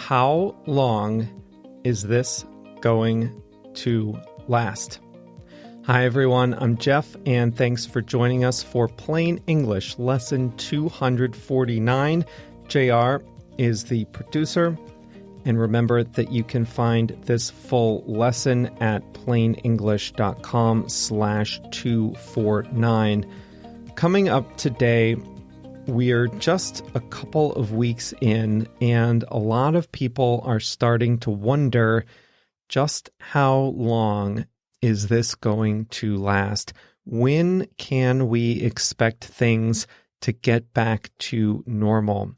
How long is this going to last? Hi, everyone. I'm Jeff, and thanks for joining us for Plain English, Lesson 249. JR is the producer. And remember that you can find this full lesson at plainenglish.com/249. Coming up today, we're just a couple of weeks in, and a lot of people are starting to wonder just how long is this going to last? When can we expect things to get back to normal?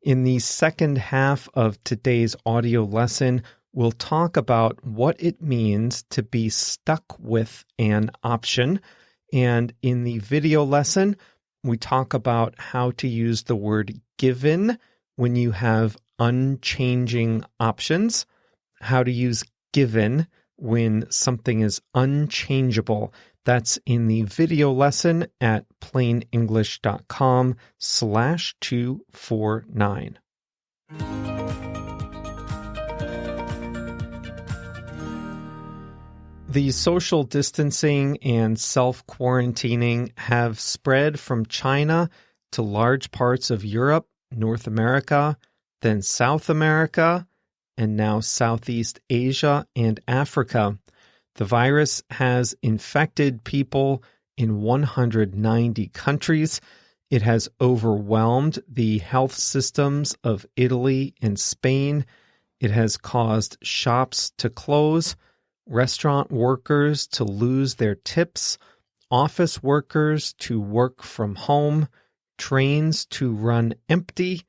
In the second half of today's audio lesson, we'll talk about what it means to be stuck with an option. And in the video lesson, we talk about how to use the word given when you have unchanging options, how to use given when something is unchangeable. That's in the video lesson at plainenglish.com/249. The social distancing and self-quarantining have spread from China to large parts of Europe, North America, then South America, and now Southeast Asia and Africa. The virus has infected people in 190 countries. It has overwhelmed the health systems of Italy and Spain. It has caused shops to close, restaurant workers to lose their tips, office workers to work from home, trains to run empty,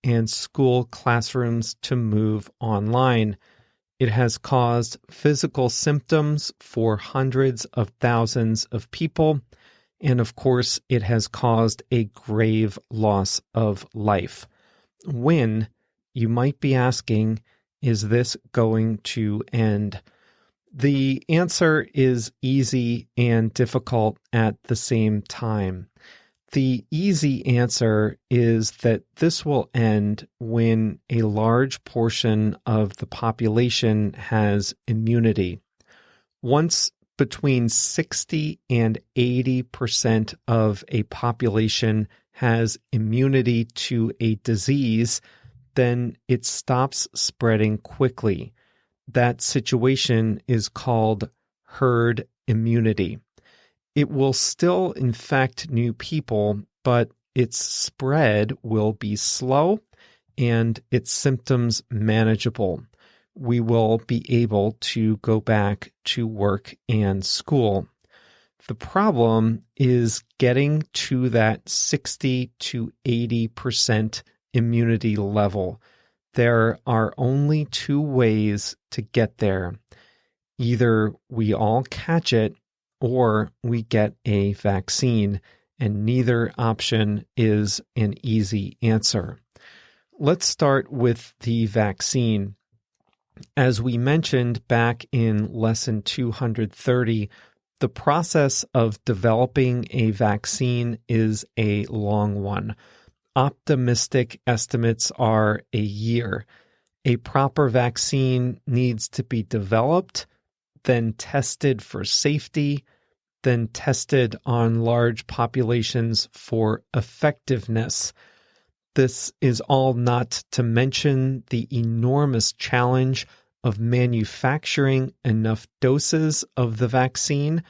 and school classrooms to move online. It has caused physical symptoms for hundreds of thousands of people, and of course, it has caused a grave loss of life. When, you might be asking, is this going to end? The answer is easy and difficult at the same time. The easy answer is that this will end when a large portion of the population has immunity. Once between 60 and 80% of a population has immunity to a disease, then it stops spreading quickly. That situation is called herd immunity. It will still infect new people, but its spread will be slow and its symptoms manageable. We will be able to go back to work and school. The problem is getting to that 60 to 80% immunity level. There are only two ways to get there. Either we all catch it or we get a vaccine, and neither option is an easy answer. Let's start with the vaccine. As we mentioned back in lesson 230, the process of developing a vaccine is a long one. Optimistic estimates are a year. A proper vaccine needs to be developed, then tested for safety, then tested on large populations for effectiveness. This is all not to mention the enormous challenge of manufacturing enough doses of the vaccine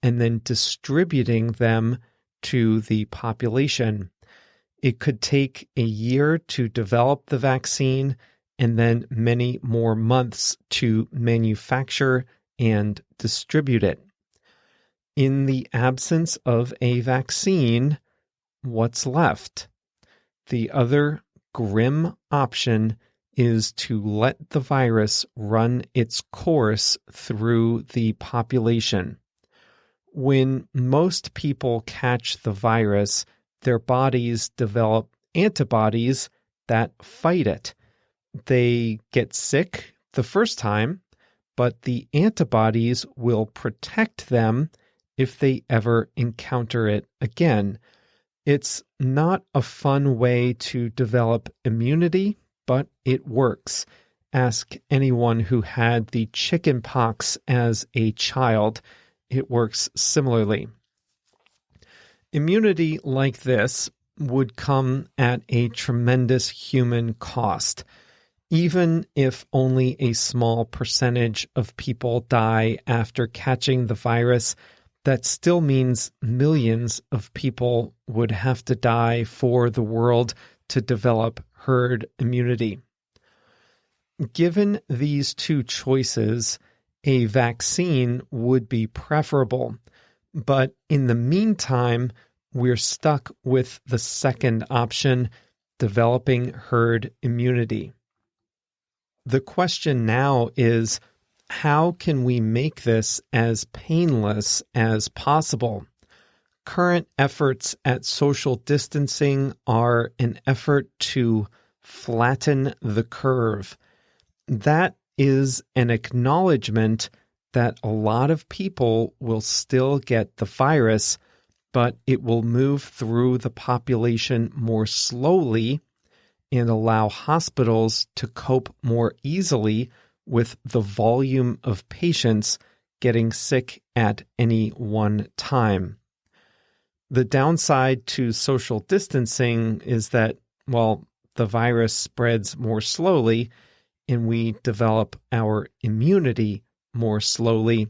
and then distributing them to the population. It could take a year to develop the vaccine and then many more months to manufacture and distribute it. In the absence of a vaccine, what's left? The other grim option is to let the virus run its course through the population. When most people catch the virus, their bodies develop antibodies that fight it. They get sick the first time, but the antibodies will protect them if they ever encounter it again. It's not a fun way to develop immunity, but it works. Ask anyone who had the chicken pox as a child. It works similarly. Immunity like this would come at a tremendous human cost. Even if only a small percentage of people die after catching the virus, that still means millions of people would have to die for the world to develop herd immunity. Given these two choices, a vaccine would be preferable. But in the meantime, we're stuck with the second option, developing herd immunity. The question now is, how can we make this as painless as possible? Current efforts at social distancing are an effort to flatten the curve. That is an acknowledgement that a lot of people will still get the virus, but it will move through the population more slowly and allow hospitals to cope more easily with the volume of patients getting sick at any one time. The downside to social distancing is that, well, the virus spreads more slowly and we develop our immunity more slowly,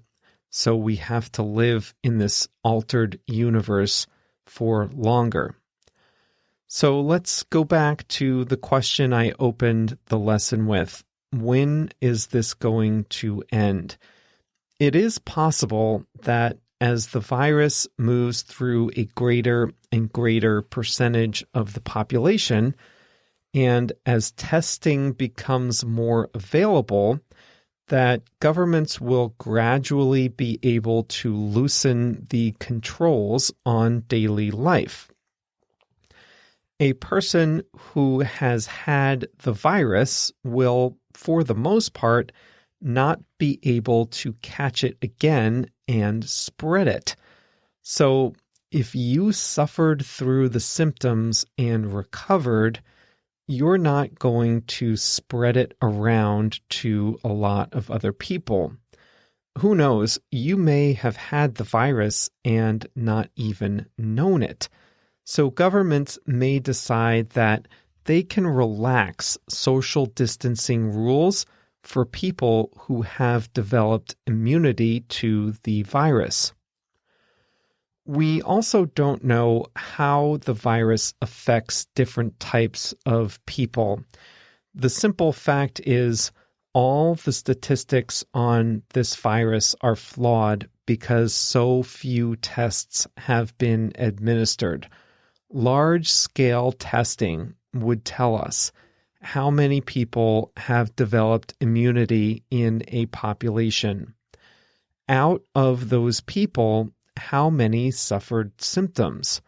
so we have to live in this altered universe for longer. So let's go back to the question I opened the lesson with. When is this going to end? It is possible that as the virus moves through a greater and greater percentage of the population, and as testing becomes more available, that governments will gradually be able to loosen the controls on daily life. A person who has had the virus will, for the most part, not be able to catch it again and spread it. So if you suffered through the symptoms and recovered, you're not going to spread it around to a lot of other people. Who knows, you may have had the virus and not even known it. So governments may decide that they can relax social distancing rules for people who have developed immunity to the virus. We also don't know how the virus affects different types of people. The simple fact is, all the statistics on this virus are flawed because so few tests have been administered. Large-scale testing would tell us how many people have developed immunity in a population. Out of those people, how many suffered symptoms?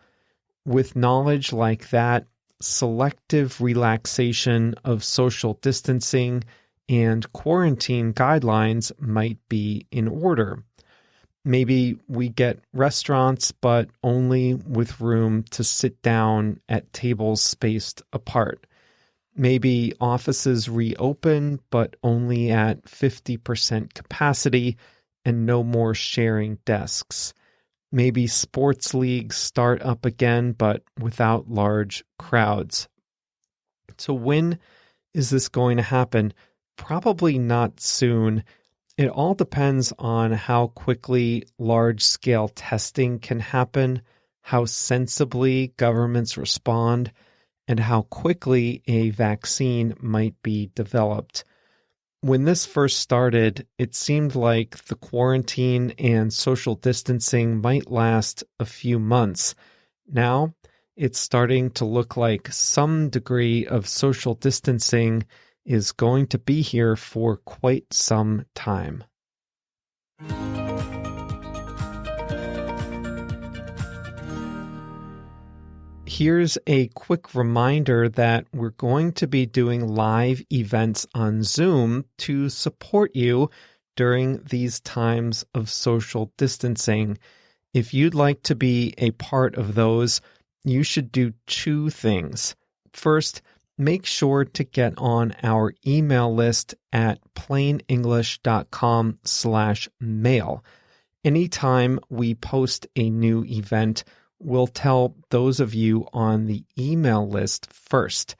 With knowledge like that, selective relaxation of social distancing and quarantine guidelines might be in order. Maybe we get restaurants, but only with room to sit down at tables spaced apart. Maybe offices reopen, but only at 50% capacity and no more sharing desks. Maybe sports leagues start up again, but without large crowds. So when is this going to happen? Probably not soon. It all depends on how quickly large-scale testing can happen, how sensibly governments respond, and how quickly a vaccine might be developed. When this first started, it seemed like the quarantine and social distancing might last a few months. Now, it's starting to look like some degree of social distancing is going to be here for quite some time. Here's a quick reminder that we're going to be doing live events on Zoom to support you during these times of social distancing. If you'd like to be a part of those, you should do two things. First, make sure to get on our email list at plainenglish.com/mail. Anytime we post a new event, we'll tell those of you on the email list first.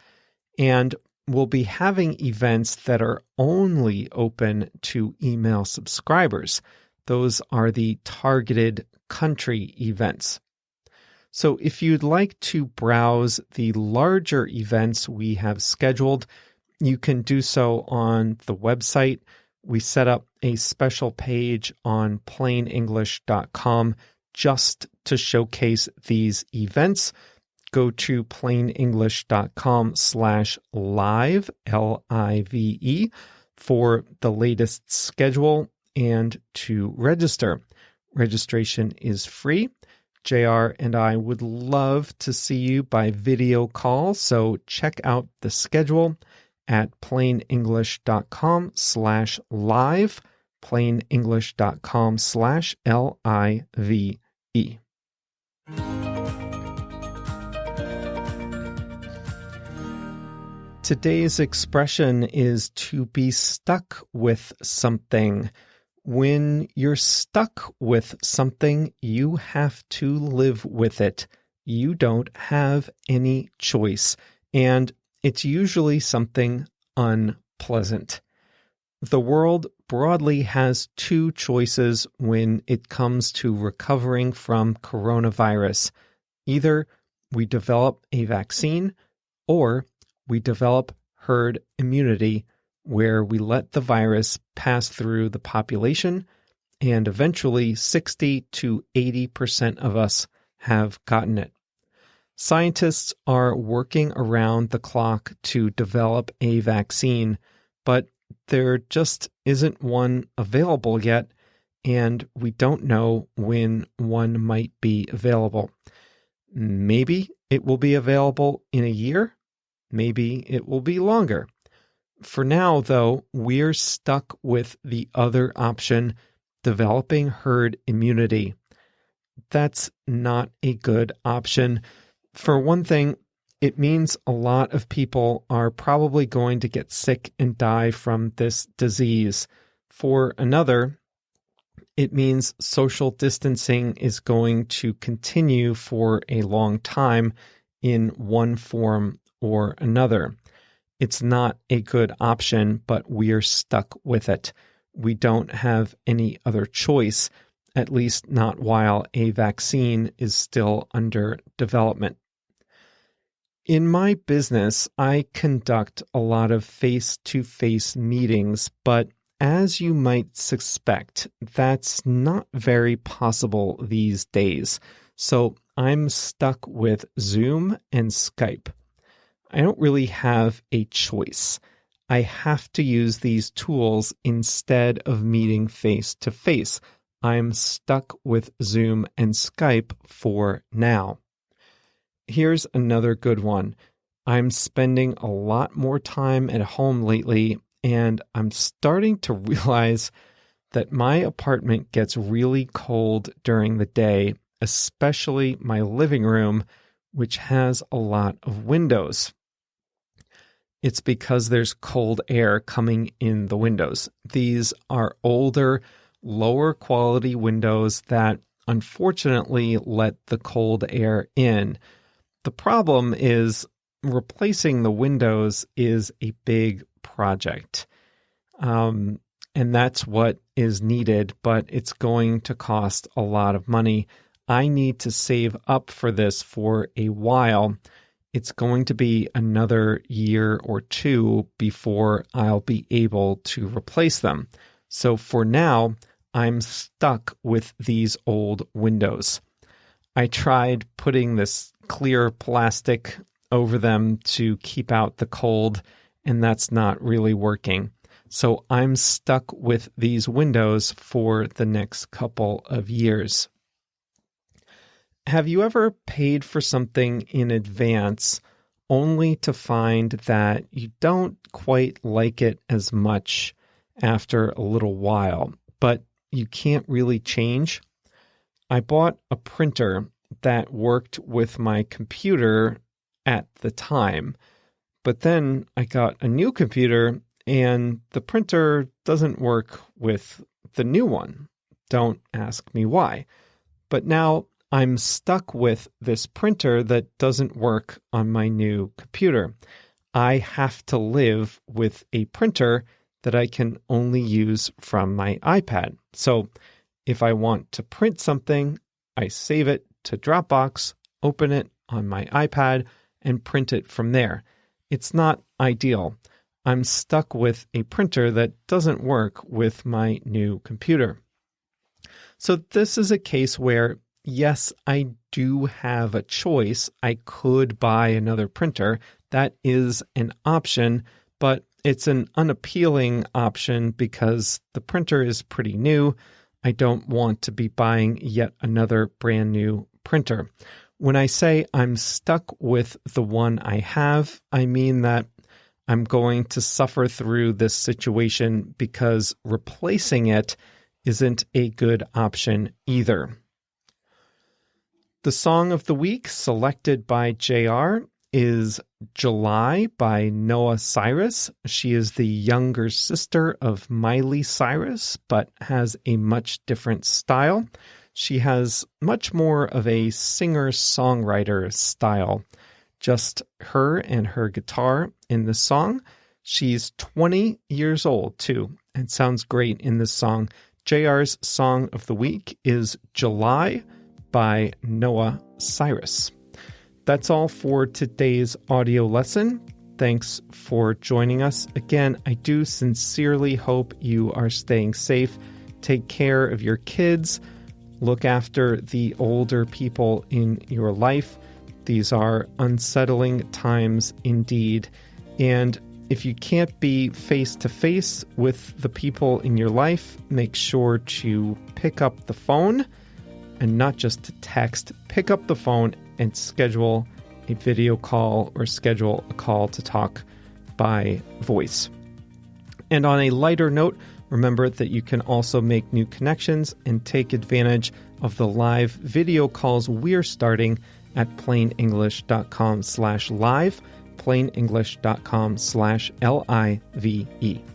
And we'll be having events that are only open to email subscribers. Those are the targeted country events. So if you'd like to browse the larger events we have scheduled, you can do so on the website. We set up a special page on plainenglish.com just to showcase these events. Go to plainenglish.com/live, Live, for the latest schedule and to register. Registration is free. JR and I would love to see you by video call, so check out the schedule at plainenglish.com/live, plainenglish.com/live. Today's expression is to be stuck with something. When you're stuck with something, you have to live with it. You don't have any choice, and it's usually something unpleasant. The world broadly has two choices when it comes to recovering from coronavirus. Either we develop a vaccine, or we develop herd immunity, where we let the virus pass through the population, and eventually 60 to 80% of us have gotten it. Scientists are working around the clock to develop a vaccine, but there just isn't one available yet, and we don't know when one might be available. Maybe it will be available in a year. Maybe it will be longer. For now, though, we're stuck with the other option, developing herd immunity. That's not a good option. For one thing, it means a lot of people are probably going to get sick and die from this disease. For another, it means social distancing is going to continue for a long time in one form or another. It's not a good option, but we're stuck with it. We don't have any other choice, at least not while a vaccine is still under development. In my business, I conduct a lot of face-to-face meetings, but as you might suspect, that's not very possible these days. So I'm stuck with Zoom and Skype. I don't really have a choice. I have to use these tools instead of meeting face-to-face. I'm stuck with Zoom and Skype for now. Here's another good one. I'm spending a lot more time at home lately, and I'm starting to realize that my apartment gets really cold during the day, especially my living room, which has a lot of windows. It's because there's cold air coming in the windows. These are older, lower quality windows that unfortunately let the cold air in. The problem is replacing the windows is a big project. And that's what is needed, but it's going to cost a lot of money. I need to save up for this for a while. It's going to be another year or two before I'll be able to replace them. So for now, I'm stuck with these old windows. I tried putting this clear plastic over them to keep out the cold, and that's not really working. So I'm stuck with these windows for the next couple of years. Have you ever paid for something in advance only to find that you don't quite like it as much after a little while, but you can't really change? I bought a printer that worked with my computer at the time, But then I got a new computer and the printer doesn't work with the new one. Don't ask me why. But now I'm stuck with this printer that doesn't work on my new computer. I have to live with a printer that I can only use from my iPad. So if I want to print something, I save it to Dropbox, open it on my iPad, and print it from there. It's not ideal. I'm stuck with a printer that doesn't work with my new computer. So this is a case where, yes, I do have a choice. I could buy another printer. That is an option, but it's an unappealing option because the printer is pretty new. I don't want to be buying yet another brand new printer. When I say I'm stuck with the one I have, I mean that I'm going to suffer through this situation because replacing it isn't a good option either. The song of the week selected by JR is July by Noah Cyrus. She is the younger sister of Miley Cyrus, but has a much different style. She has much more of a singer-songwriter style. Just her and her guitar in the song. She's 20 years old, too, and sounds great in this song. JR's song of the week is July by Noah Cyrus. That's all for today's audio lesson. Thanks for joining us. Again, I do sincerely hope you are staying safe. Take care of your kids. Look after the older people in your life. These are unsettling times indeed. And if you can't be face-to-face with the people in your life, make sure to pick up the phone and not just to text. Pick up the phone and schedule a video call or schedule a call to talk by voice. And on a lighter note, remember that you can also make new connections and take advantage of the live video calls we're starting at plainenglish.com/live, plainenglish.com/LIVE.